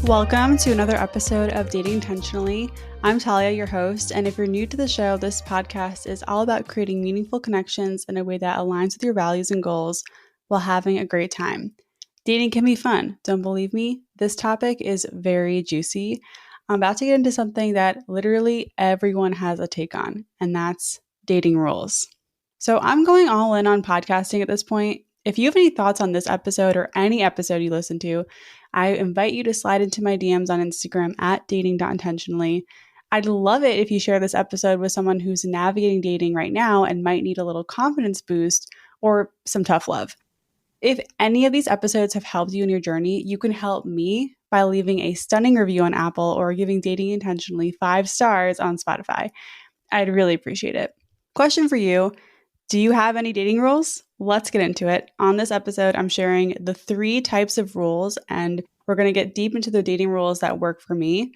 Welcome to another episode of Dating Intentionally. I'm Talia, your host, and if you're new to the show, this podcast is all about creating meaningful connections in a way that aligns with your values and goals while having a great time. Dating can be fun. Don't believe me? This topic is very juicy. I'm about to get into something that literally everyone has a take on, and that's dating rules. So I'm going all in on podcasting at this point. If you have any thoughts on this episode or any episode you listen to, I invite you to slide into my DMs on Instagram at dating.intentionally. I'd love it if you share this episode with someone who's navigating dating right now and might need a little confidence boost or some tough love. If any of these episodes have helped you in your journey, you can help me by leaving a stunning review on Apple or giving Dating Intentionally 5 stars on Spotify. I'd really appreciate it. Question for you. Do you have any dating rules? Let's get into it. On this episode, I'm sharing the 3 types of rules, and we're going to get deep into the dating rules that work for me.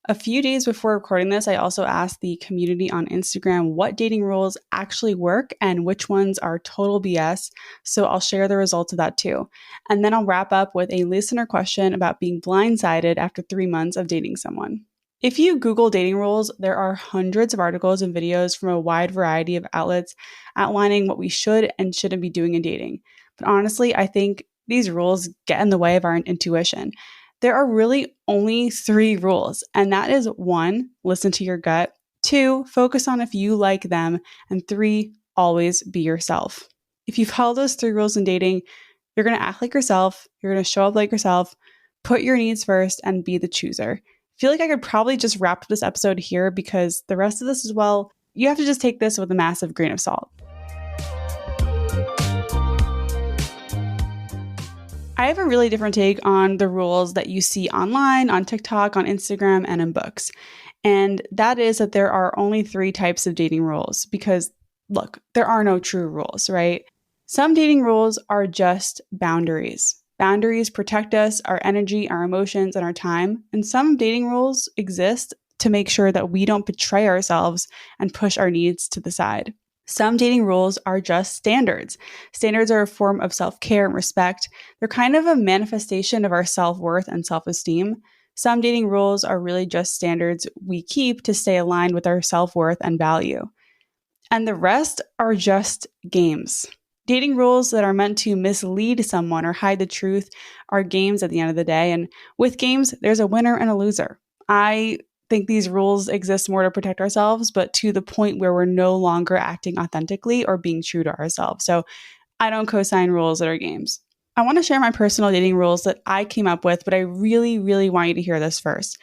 A few days before recording this, I also asked the community on Instagram what dating rules actually work and which ones are total BS. So I'll share the results of that too. And then I'll wrap up with a listener question about being blindsided after 3 months of dating someone. If you Google dating rules, there are hundreds of articles and videos from a wide variety of outlets outlining what we should and shouldn't be doing in dating. But honestly, I think these rules get in the way of our intuition. There are really only 3 rules, and that is 1, listen to your gut, 2, focus on if you like them, and 3, always be yourself. If you follow those 3 rules in dating, you're going to act like yourself, you're going to show up like yourself, put your needs first, and be the chooser. I feel like I could probably just wrap this episode here because the rest of this as well, you have to just take this with a massive grain of salt. I have a really different take on the rules that you see online, on TikTok, on Instagram, and in books. And that is that there are only 3 types of dating rules because, look, there are no true rules, right? Some dating rules are just boundaries. Boundaries protect us, our energy, our emotions, and our time. And some dating rules exist to make sure that we don't betray ourselves and push our needs to the side. Some dating rules are just standards. Standards are a form of self-care and respect. They're kind of a manifestation of our self-worth and self-esteem. Some dating rules are really just standards we keep to stay aligned with our self-worth and value. And the rest are just games. Dating rules that are meant to mislead someone or hide the truth are games at the end of the day. And with games, there's a winner and a loser. I think these rules exist more to protect ourselves, but to the point where we're no longer acting authentically or being true to ourselves. So I don't co-sign rules that are games. I want to share my personal dating rules that I came up with, but I really, really want you to hear this first.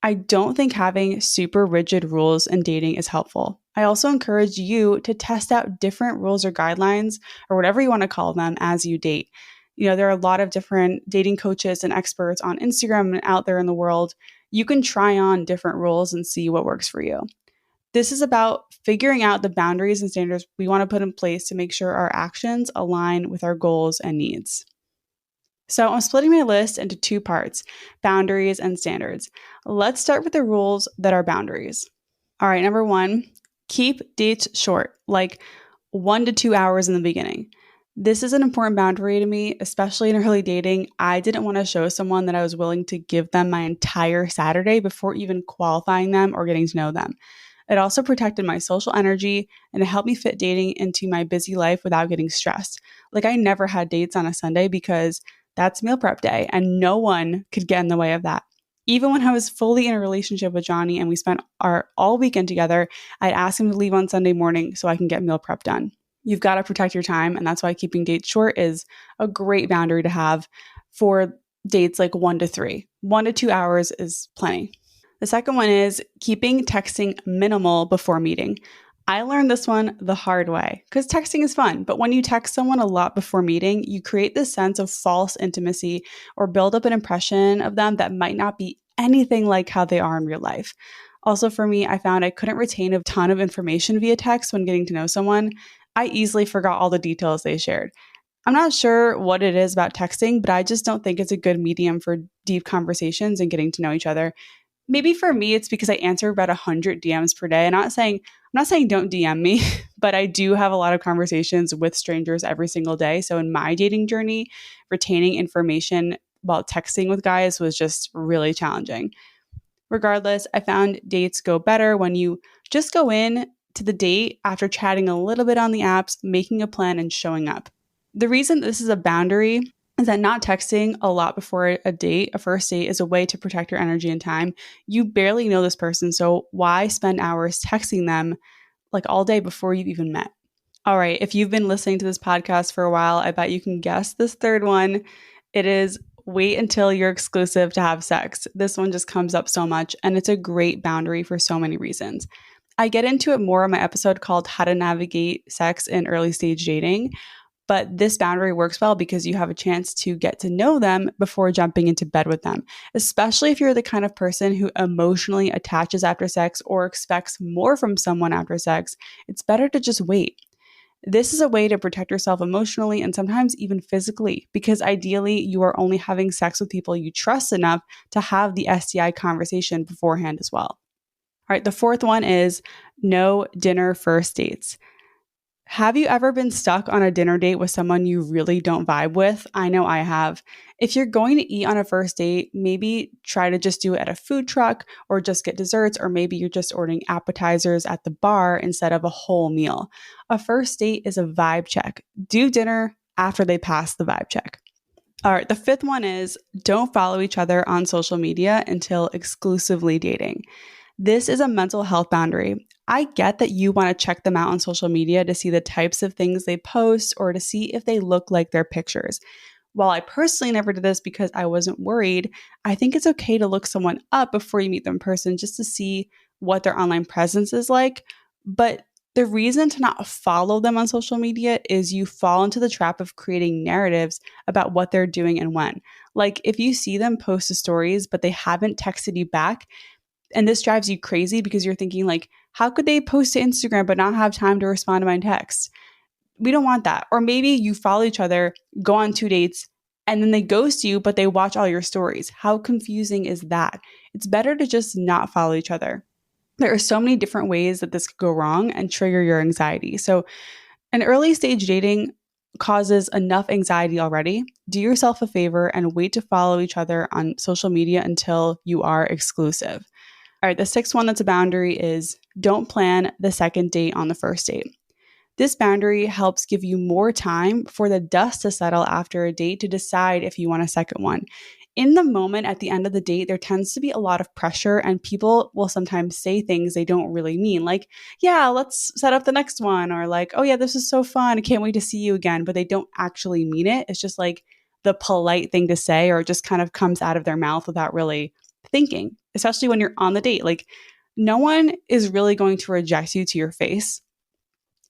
I don't think having super rigid rules in dating is helpful. I also encourage you to test out different rules or guidelines or whatever you want to call them as you date. You know, there are a lot of different dating coaches and experts on Instagram and out there in the world. You can try on different rules and see what works for you. This is about figuring out the boundaries and standards we want to put in place to make sure our actions align with our goals and needs. So I'm splitting my list into 2 parts, boundaries and standards. Let's start with the rules that are boundaries. All right, number 1, keep dates short, like 1 to 2 hours in the beginning. This is an important boundary to me, especially in early dating. I didn't want to show someone that I was willing to give them my entire Saturday before even qualifying them or getting to know them. It also protected my social energy and it helped me fit dating into my busy life without getting stressed. Like I never had dates on a Sunday because that's meal prep day and no one could get in the way of that. Even when I was fully in a relationship with Johnny and we spent our all weekend together, I'd ask him to leave on Sunday morning so I can get meal prep done. You've got to protect your time, and that's why keeping dates short is a great boundary to have for dates like 1 to 3. 1 to 2 hours is plenty. The second one is keeping texting minimal before meeting. I learned this one the hard way because texting is fun, but when you text someone a lot before meeting, you create this sense of false intimacy or build up an impression of them that might not be anything like how they are in real life. Also for me, I found I couldn't retain a ton of information via text when getting to know someone. I easily forgot all the details they shared. I'm not sure what it is about texting, but I just don't think it's a good medium for deep conversations and getting to know each other. Maybe for me, it's because I answer about 100 DMs per day. I'm not saying don't DM me, but I do have a lot of conversations with strangers every single day. So in my dating journey, retaining information while texting with guys was just really challenging. Regardless, I found dates go better when you just go in to the date after chatting a little bit on the apps, making a plan, and showing up. The reason this is a boundary is that not texting a lot before a first date, is a way to protect your energy and time. You barely know this person, so why spend hours texting them like all day before you've even met? All right, if you've been listening to this podcast for a while, I bet you can guess this third one. It is wait until you're exclusive to have sex. This one just comes up so much, and it's a great boundary for so many reasons. I get into it more in my episode called How to Navigate Sex in Early Stage Dating, but this boundary works well because you have a chance to get to know them before jumping into bed with them, especially if you're the kind of person who emotionally attaches after sex or expects more from someone after sex. It's better to just wait. This is a way to protect yourself emotionally and sometimes even physically, because ideally you are only having sex with people you trust enough to have the STI conversation beforehand as well. All right, the fourth one is no dinner first dates. Have you ever been stuck on a dinner date with someone you really don't vibe with? I know I have. If you're going to eat on a first date, maybe try to just do it at a food truck or just get desserts, or maybe you're just ordering appetizers at the bar instead of a whole meal. A first date is a vibe check. Do dinner after they pass the vibe check. All right, the fifth one is don't follow each other on social media until exclusively dating. This is a mental health boundary. I get that you want to check them out on social media to see the types of things they post or to see if they look like their pictures. While I personally never did this because I wasn't worried, I think it's okay to look someone up before you meet them in person just to see what their online presence is like. But the reason to not follow them on social media is you fall into the trap of creating narratives about what they're doing and when. Like if you see them post the stories, but they haven't texted you back, and this drives you crazy because you're thinking like, how could they post to Instagram but not have time to respond to my text? We don't want that. Or maybe you follow each other, go on 2 dates, and then they ghost you, but they watch all your stories. How confusing is that? It's better to just not follow each other. There are so many different ways that this could go wrong and trigger your anxiety. So an early stage dating causes enough anxiety already. Do yourself a favor and wait to follow each other on social media until you are exclusive. All right, the sixth one that's a boundary is don't plan the second date on the first date. This boundary helps give you more time for the dust to settle after a date to decide if you want a second one. In the moment at the end of the date, there tends to be a lot of pressure, and people will sometimes say things they don't really mean. Like, yeah, let's set up the next one. Or like, oh yeah, this is so fun. I can't wait to see you again. But they don't actually mean it. It's just like the polite thing to say, or it just kind of comes out of their mouth without really thinking, especially when you're on the date. Like, no one is really going to reject you to your face.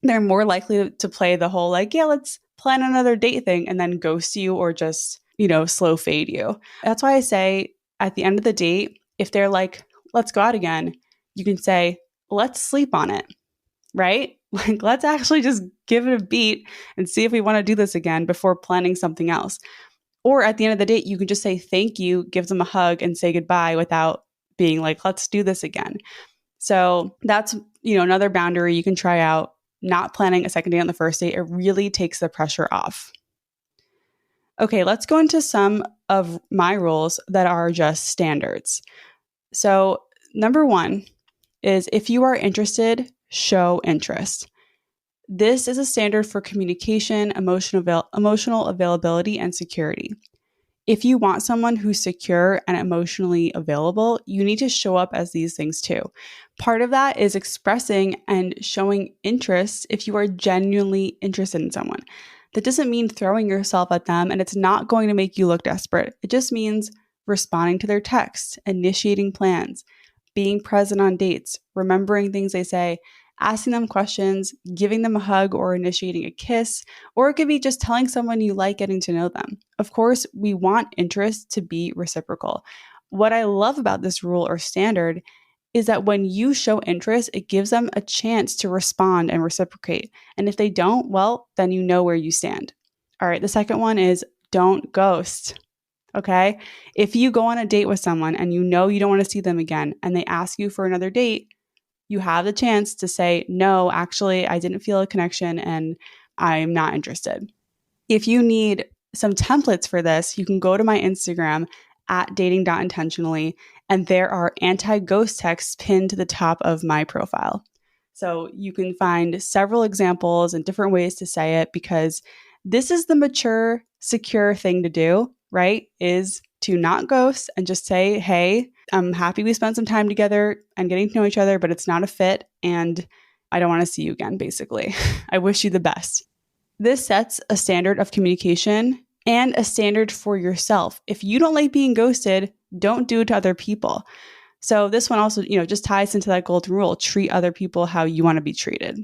They're more likely to play the whole like, yeah, let's plan another date thing and then ghost you or just, slow fade you. That's why I say at the end of the date, if they're like, let's go out again, you can say, let's sleep on it, right? Like, let's actually just give it a beat and see if we want to do this again before planning something else. Or at the end of the date, you can just say thank you, give them a hug, and say goodbye without being like, let's do this again. So that's, another boundary you can try out. Not planning a second date on the first date, it really takes the pressure off. Okay, let's go into some of my rules that are just standards. So number one is if you are interested, show interest. This is a standard for communication, emotional availability, and security. If you want someone who's secure and emotionally available, you need to show up as these things too. Part of that is expressing and showing interest if you are genuinely interested in someone. That doesn't mean throwing yourself at them, and it's not going to make you look desperate. It just means responding to their texts, initiating plans, being present on dates, remembering things they say, asking them questions, giving them a hug or initiating a kiss, or it could be just telling someone you like getting to know them. Of course, we want interest to be reciprocal. What I love about this rule or standard is that when you show interest, it gives them a chance to respond and reciprocate. And if they don't, well, then you know where you stand. All right, the second one is don't ghost. Okay? If you go on a date with someone and you know you don't want to see them again and they ask you for another date, you have the chance to say, no, actually, I didn't feel a connection and I'm not interested. If you need some templates for this, you can go to my Instagram at dating.intentionally, and there are anti-ghost texts pinned to the top of my profile. So you can find several examples and different ways to say it, because this is the mature, secure thing to do, right? Is to not ghost and just say, hey, I'm happy we spent some time together and getting to know each other, but it's not a fit and I don't want to see you again, basically. I wish you the best. This sets a standard of communication and a standard for yourself. If you don't like being ghosted, don't do it to other people. So this one also, just ties into that golden rule: treat other people how you want to be treated.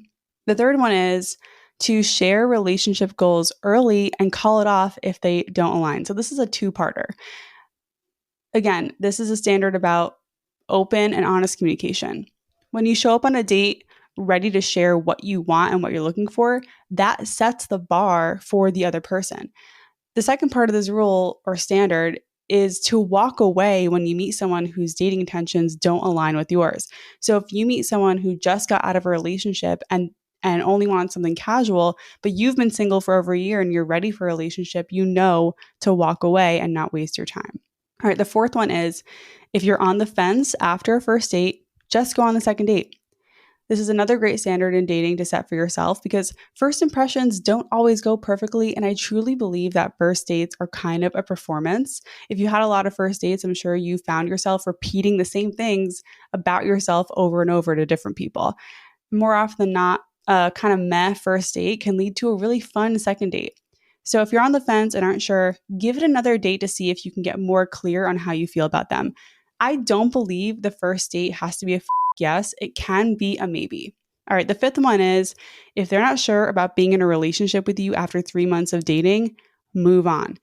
The third one is to share relationship goals early and call it off if they don't align. So this is a two-parter. Again, this is a standard about open and honest communication. When you show up on a date ready to share what you want and what you're looking for, that sets the bar for the other person. The second part of this rule or standard is to walk away when you meet someone whose dating intentions don't align with yours. So if you meet someone who just got out of a relationship and only wants something casual, but you've been single for over a year and you're ready for a relationship, you know to walk away and not waste your time. All right, the fourth one is, if you're on the fence after a first date, just go on the second date. This is another great standard in dating to set for yourself, because first impressions don't always go perfectly. And I truly believe that first dates are kind of a performance. If you had a lot of first dates, I'm sure you found yourself repeating the same things about yourself over and over to different people. More often than not, a kind of meh first date can lead to a really fun second date. So if you're on the fence and aren't sure, give it another date to see if you can get more clear on how you feel about them. I don't believe the first date has to be a yes. It can be a maybe. All right, the fifth one is, if they're not sure about being in a relationship with you after 3 months of dating, move on.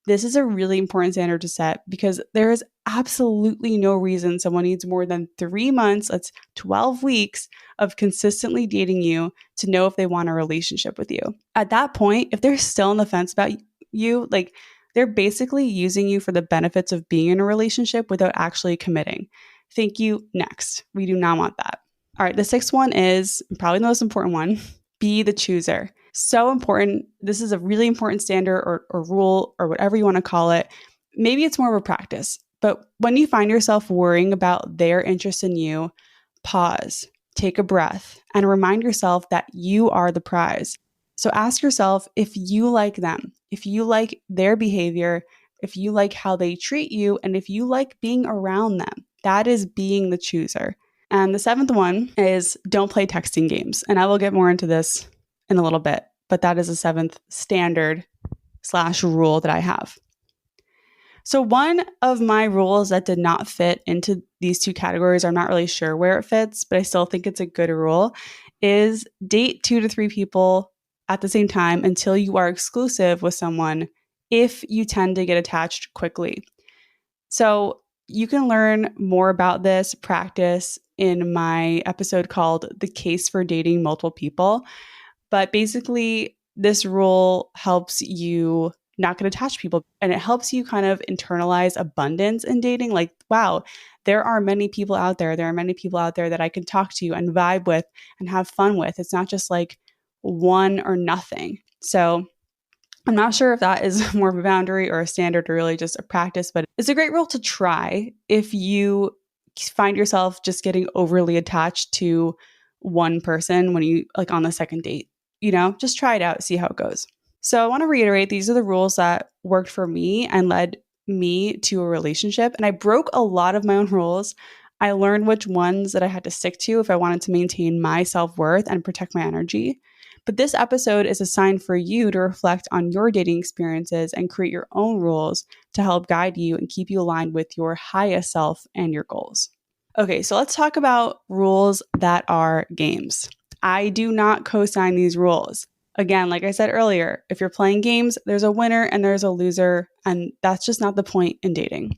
This is a really important standard to set, because there is absolutely no reason someone needs more than 3 months, that's 12 weeks, of consistently dating you to know if they want a relationship with you. At that point, if they're still on the fence about you, they're basically using you for the benefits of being in a relationship without actually committing. Thank you, next. We do not want that. All right, the sixth one is probably the most important one: be the chooser. So important. This is a really important standard or rule or whatever you want to call it. Maybe it's more of a practice, but when you find yourself worrying about their interest in you, pause, take a breath, and remind yourself that you are the prize. So ask yourself if you like them, if you like their behavior, if you like how they treat you, and if you like being around them. That is being the chooser. And the seventh one is, don't play texting games. And I will get more into this in a little bit, but that is the seventh standard / rule that I have. So one of my rules that did not fit into these two categories, I'm not really sure where it fits, but I still think it's a good rule, is date 2 to 3 people at the same time until you are exclusive with someone, if you tend to get attached quickly. So you can learn more about this practice in my episode called The Case for Dating Multiple People. But basically, this rule helps you not get attached to people, and it helps you kind of internalize abundance in dating. Like, wow, there are many people out there. There are many people out there that I can talk to and vibe with and have fun with. It's not just like one or nothing. So I'm not sure if that is more of a boundary or a standard or really just a practice, but it's a great rule to try if you find yourself just getting overly attached to one person when you on the second date. Just try it out, see how it goes. So I want to reiterate, these are the rules that worked for me and led me to a relationship. And I broke a lot of my own rules. I learned which ones that I had to stick to if I wanted to maintain my self-worth and protect my energy. But this episode is a sign for you to reflect on your dating experiences and create your own rules to help guide you and keep you aligned with your highest self and your goals. Okay, so let's talk about rules that are games. I do not co-sign these rules. Again, like I said earlier, if you're playing games, there's a winner and there's a loser, and that's just not the point in dating.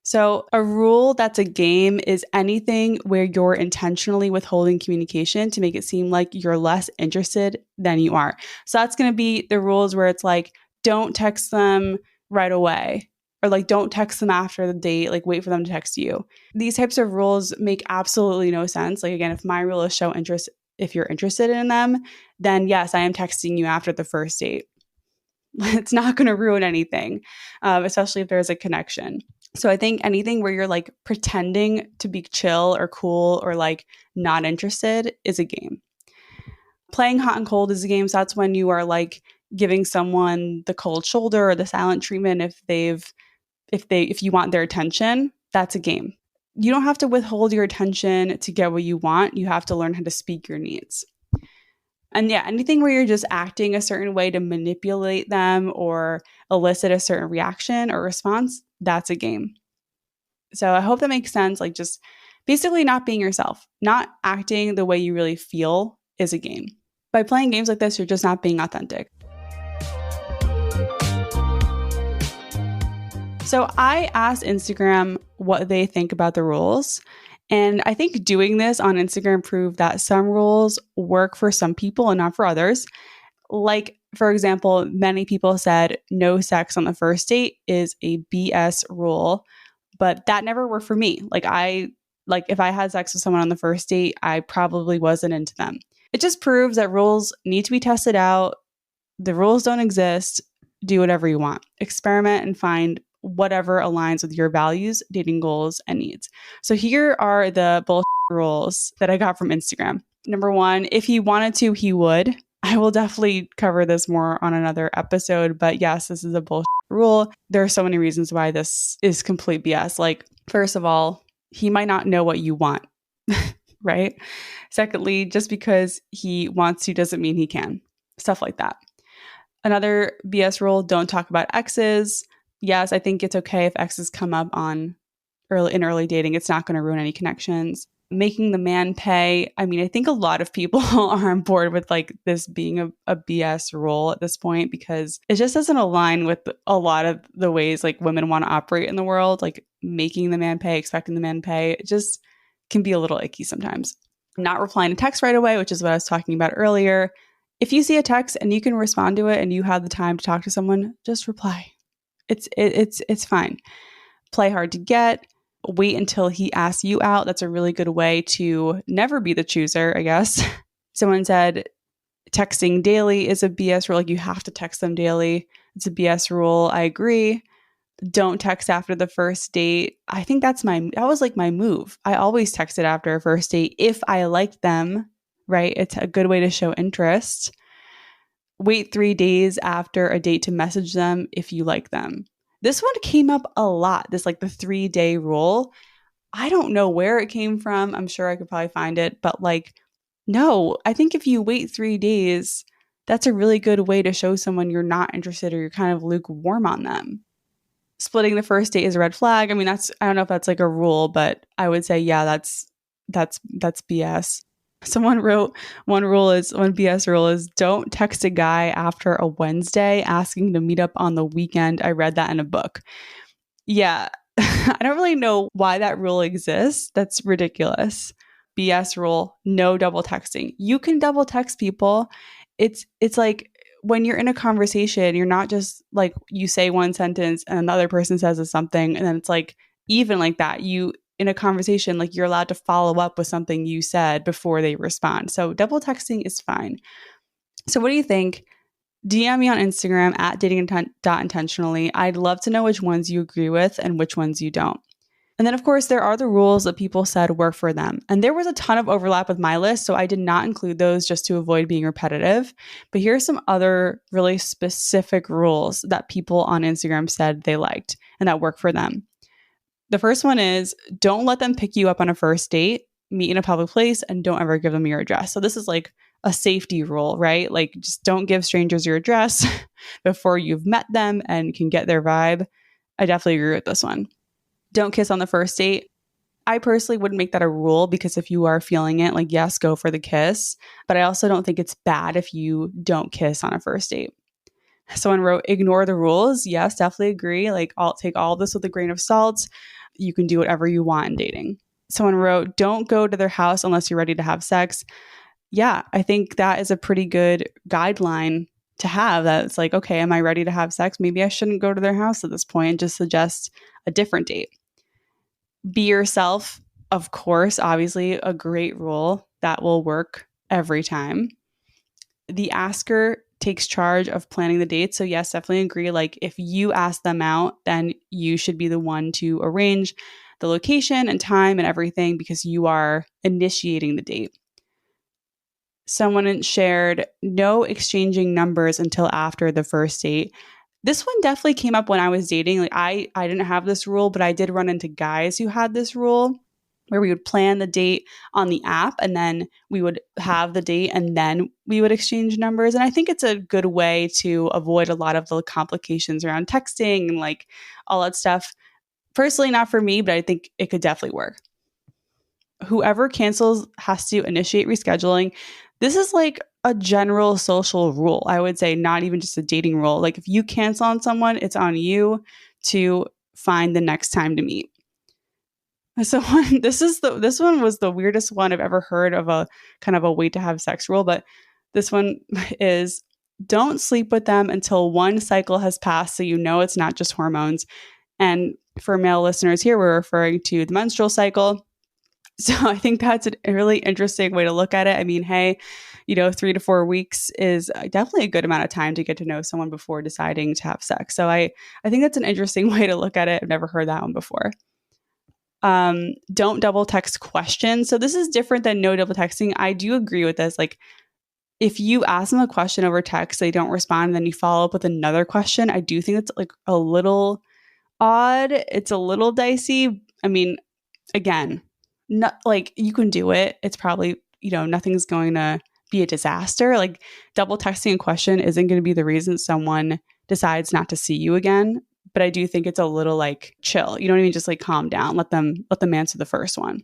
So a rule that's a game is anything where you're intentionally withholding communication to make it seem like you're less interested than you are. So that's going to be the rules where it's like, don't text them right away, or don't text them after the date, wait for them to text you. These types of rules make absolutely no sense. Again, if my rule is show interest, if you're interested in them, then yes, I am texting you after the first date. It's not going to ruin anything, especially if there's a connection. So I think anything where you're like pretending to be chill or cool or like not interested is a game. Playing hot and cold is a game. So that's when you are like giving someone the cold shoulder or the silent treatment if you want their attention. That's a game. You don't have to withhold your attention to get what you want. You have to learn how to speak your needs. And yeah, anything where you're just acting a certain way to manipulate them or elicit a certain reaction or response, that's a game. So I hope that makes sense. Like just basically not being yourself, not acting the way you really feel is a game. By playing games like this, you're just not being authentic. So I asked Instagram what they think about the rules. And I think doing this on Instagram proved that some rules work for some people and not for others. Like, for example, many people said no sex on the first date is a BS rule, but that never worked for me. If I had sex with someone on the first date, I probably wasn't into them. It just proves that rules need to be tested out. The rules don't exist. Do whatever you want. Experiment and find whatever aligns with your values, dating goals, and needs. So here are the bullshit rules that I got from Instagram. Number 1, if he wanted to, he would. I will definitely cover this more on another episode, but yes, this is a bullshit rule. There are so many reasons why this is complete BS. Like, first of all, he might not know what you want, right? Secondly, just because he wants to doesn't mean he can. Stuff like that. Another BS rule, don't talk about exes. Yes, I think it's okay if exes come up in early dating. It's not going to ruin any connections. Making the man pay. I mean, I think a lot of people are on board with like this being a BS rule at this point because it just doesn't align with a lot of the ways like women want to operate in the world. Like making the man pay, expecting the man to pay. It just can be a little icky sometimes. Not replying to text right away, which is what I was talking about earlier. If you see a text and you can respond to it and you have the time to talk to someone, just reply. It's fine. Play hard to get. Wait until he asks you out. That's a really good way to never be the chooser, I guess. Someone said texting daily is a BS rule. Like you have to text them daily. It's a BS rule. I agree. Don't text after the first date. I think that was like my move. I always texted after a first date if I liked them, right? It's a good way to show interest. Wait 3 days after a date to message them if you like them. This one came up a lot, the 3-day rule. I don't know where it came from. I'm sure I could probably find it, but no, I think if you wait 3 days, that's a really good way to show someone you're not interested or you're kind of lukewarm on them. Splitting the first date is a red flag. I mean, I don't know if that's like a rule, but I would say, yeah, that's BS. Someone wrote one BS rule is don't text a guy after a Wednesday asking to meet up on the weekend. I read that in a book. Yeah, I don't really know why that rule exists. That's ridiculous. BS rule, no double texting. You can double text people. It's like when you're in a conversation, you're not just like you say one sentence and another person says something and then it's like even like that. In a conversation, like you're allowed to follow up with something you said before they respond. So double texting is fine. So what do you think? DM me on Instagram at dating.intentionally. I'd love to know which ones you agree with and which ones you don't. And then, of course, there are the rules that people said work for them. And there was a ton of overlap with my list, so I did not include those just to avoid being repetitive. But here are some other really specific rules that people on Instagram said they liked and that work for them. The first one is don't let them pick you up on a first date, meet in a public place, and don't ever give them your address. So this is like a safety rule, right? Like just don't give strangers your address before you've met them and can get their vibe. I definitely agree with this one. Don't kiss on the first date. I personally wouldn't make that a rule because if you are feeling it, like yes, go for the kiss. But I also don't think it's bad if you don't kiss on a first date. Someone wrote, ignore the rules. Yes, definitely agree. Like I'll take all this with a grain of salt. You can do whatever you want in dating. Someone wrote, don't go to their house unless you're ready to have sex. Yeah, I think that is a pretty good guideline to have. That it's like, okay, am I ready to have sex? Maybe I shouldn't go to their house at this point and just suggest a different date. Be yourself. Of course, obviously a great rule that will work every time. The asker takes charge of planning the dates. So yes, definitely agree. Like if you ask them out, then you should be the one to arrange the location and time and everything because you are initiating the date. Someone shared no exchanging numbers until after the first date. This one definitely came up when I was dating. Like I didn't have this rule, but I did run into guys who had this rule where we would plan the date on the app and then we would have the date and then we would exchange numbers. And I think it's a good way to avoid a lot of the complications around texting and like all that stuff. Personally, not for me, but I think it could definitely work. Whoever cancels has to initiate rescheduling. This is like a general social rule. I would say not even just a dating rule. Like if you cancel on someone, it's on you to find the next time to meet. So this one was the weirdest one I've ever heard of a kind of a wait to have sex rule, but this one is don't sleep with them until one cycle has passed so you know it's not just hormones. And for male listeners here, we're referring to the menstrual cycle. So I think that's a really interesting way to look at it. I mean, hey, 3 to 4 weeks is definitely a good amount of time to get to know someone before deciding to have sex. So I think that's an interesting way to look at it. I've never heard that one before. Don't double text questions. So this is different than no double texting. I do agree with this. Like if you ask them a question over text, they don't respond, and then you follow up with another question, I do think it's like a little odd. It's a little dicey. I mean, again, not like you can do it. It's probably, nothing's going to be a disaster. Like double texting a question isn't going to be the reason someone decides not to see you again. But I do think it's a little like chill. You know what I mean? Just like calm down. Let them answer the first one.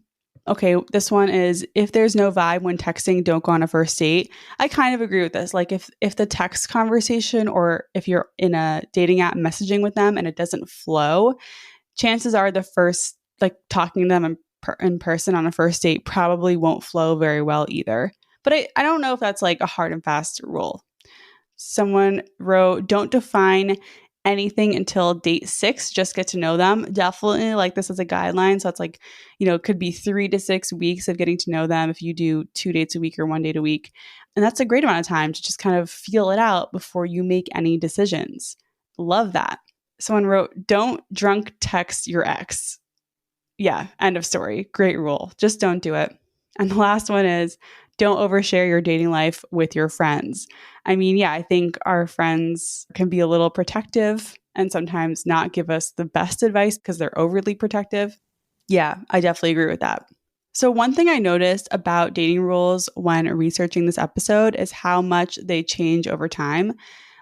Okay, this one is if there's no vibe when texting, don't go on a first date. I kind of agree with this. Like if the text conversation or if you're in a dating app messaging with them and it doesn't flow, chances are the first like talking to them in person on a first date probably won't flow very well either. But I don't know if that's like a hard and fast rule. Someone wrote, don't define anything until date 6, just get to know them. Definitely like this as a guideline. So it's like, it could be 3 to 6 weeks of getting to know them if you do 2 dates a week or 1 date a week. And that's a great amount of time to just kind of feel it out before you make any decisions. Love that. Someone wrote, don't drunk text your ex. Yeah, end of story. Great rule. Just don't do it. And the last one is don't overshare your dating life with your friends. I mean, yeah, I think our friends can be a little protective and sometimes not give us the best advice because they're overly protective. Yeah, I definitely agree with that. So one thing I noticed about dating rules when researching this episode is how much they change over time.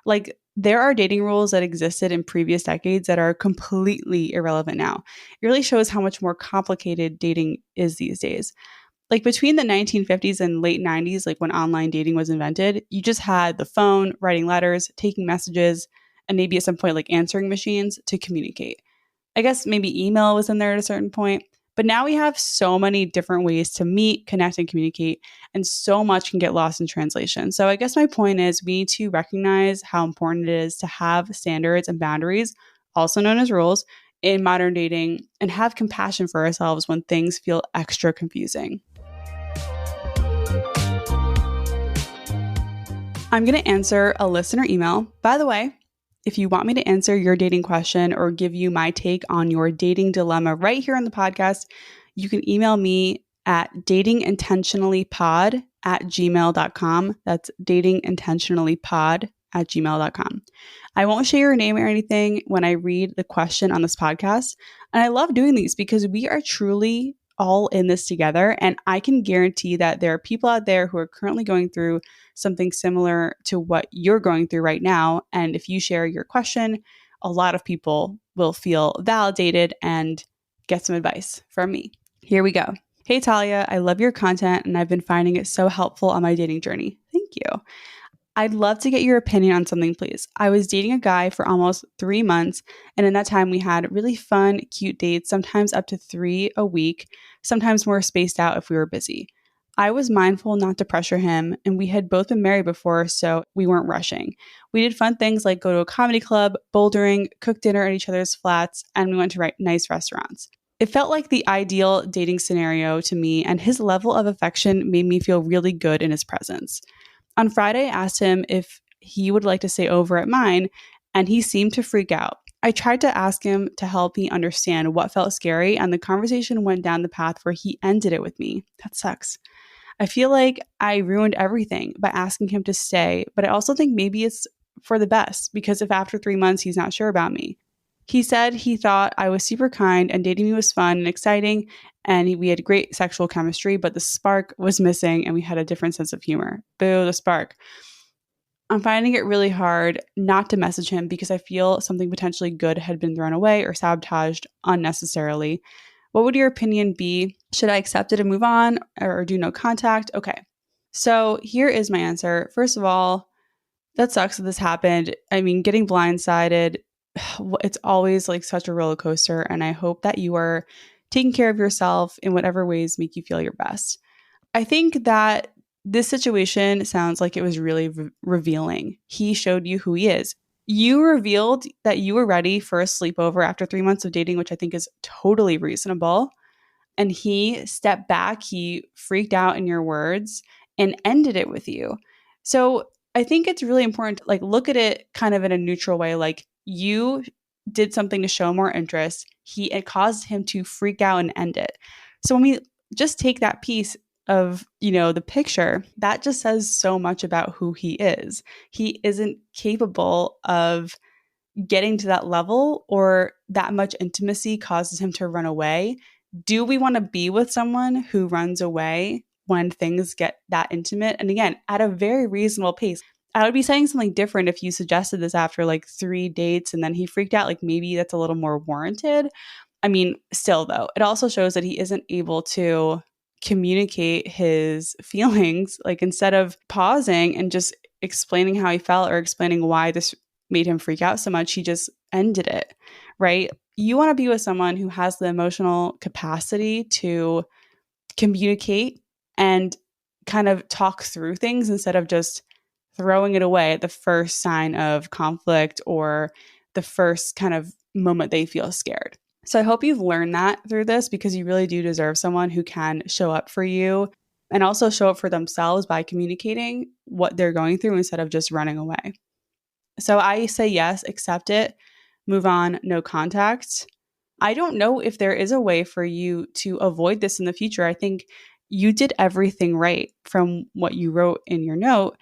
Like there are dating rules that existed in previous decades that are completely irrelevant now. It really shows how much more complicated dating is these days. Like between the 1950s and late 90s, like when online dating was invented, you just had the phone, writing letters, taking messages, and maybe at some point like answering machines to communicate. I guess maybe email was in there at a certain point. But now we have so many different ways to meet, connect, and communicate, and so much can get lost in translation. So I guess my point is we need to recognize how important it is to have standards and boundaries, also known as rules, in modern dating, and have compassion for ourselves when things feel extra confusing. I'm going to answer a listener email. By the way, if you want me to answer your dating question or give you my take on your dating dilemma right here on the podcast, you can email me at datingintentionallypod@gmail.com. That's datingintentionallypod@gmail.com. I won't share your name or anything when I read the question on this podcast. And I love doing these because we are truly all in this together. And I can guarantee that there are people out there who are currently going through something similar to what you're going through right now. And if you share your question, a lot of people will feel validated and get some advice from me. Here we go. Hey, Talia, I love your content and I've been finding it so helpful on my dating journey. Thank you. I'd love to get your opinion on something, please. I was dating a guy for almost 3 months, and in that time we had really fun, cute dates, sometimes up to 3 a week, sometimes more spaced out if we were busy. I was mindful not to pressure him, and we had both been married before, so we weren't rushing. We did fun things like go to a comedy club, bouldering, cook dinner at each other's flats, and we went to nice restaurants. It felt like the ideal dating scenario to me, and his level of affection made me feel really good in his presence. On Friday, I asked him if he would like to stay over at mine, and he seemed to freak out. I tried to ask him to help me understand what felt scary, and the conversation went down the path where he ended it with me. That sucks. I feel like I ruined everything by asking him to stay, but I also think maybe it's for the best, because if after 3 months he's not sure about me. He said he thought I was super kind and dating me was fun and exciting, and we had great sexual chemistry, but the spark was missing and we had a different sense of humor. Boo, the spark. I'm finding it really hard not to message him because I feel something potentially good had been thrown away or sabotaged unnecessarily. What would your opinion be? Should I accept it and move on or do no contact? Okay. So here is my answer. First of all, that sucks that this happened. I mean, getting blindsided, it's always like such a roller coaster. And I hope that you are taking care of yourself in whatever ways make you feel your best. I think that this situation sounds like it was really revealing. He showed you who he is. You revealed that you were ready for a sleepover after 3 months of dating, which I think is totally reasonable. And he stepped back, he freaked out in your words and ended it with you. So I think it's really important to look at it kind of in a neutral way. Like, you did something to show more interest. It caused him to freak out and end it. So when we just take that piece of, the picture, that just says so much about who he is. He isn't capable of getting to that level, or that much intimacy causes him to run away. Do we want to be with someone who runs away when things get that intimate? And again, at a very reasonable pace. I would be saying something different if you suggested this after 3 dates and then he freaked out. Maybe that's a little more warranted. I mean, still though, it also shows that he isn't able to communicate his feelings. Instead of pausing and just explaining how he felt or explaining why this made him freak out so much, he just ended it, right? You want to be with someone who has the emotional capacity to communicate and kind of talk through things instead of just throwing it away at the first sign of conflict or the first kind of moment they feel scared. So I hope you've learned that through this, because you really do deserve someone who can show up for you and also show up for themselves by communicating what they're going through instead of just running away. So I say yes, accept it, move on, no contact. I don't know if there is a way for you to avoid this in the future. I think you did everything right from what you wrote in your note.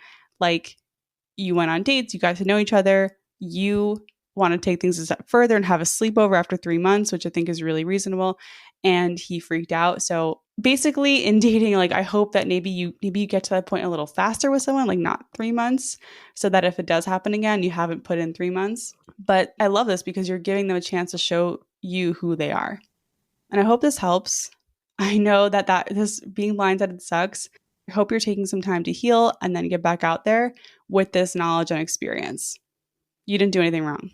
You went on dates, you got to know each other, you want to take things a step further and have a sleepover after 3 months, which I think is really reasonable. And he freaked out. So basically in dating, I hope that maybe you get to that point a little faster with someone, not 3 months, so that if it does happen again, you haven't put in 3 months. But I love this because you're giving them a chance to show you who they are. And I hope this helps. I know that this being blindsided sucks. I hope you're taking some time to heal and then get back out there with this knowledge and experience. You didn't do anything wrong.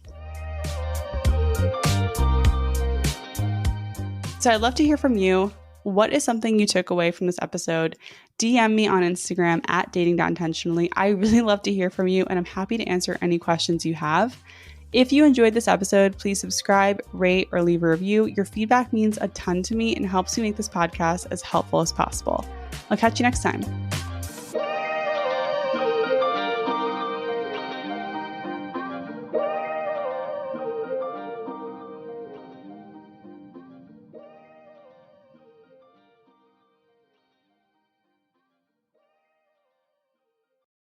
So I'd love to hear from you. What is something you took away from this episode? DM me on Instagram at dating.intentionally. I really love to hear from you, and I'm happy to answer any questions you have. If you enjoyed this episode, please subscribe, rate, or leave a review. Your feedback means a ton to me and helps me make this podcast as helpful as possible. I'll catch you next time.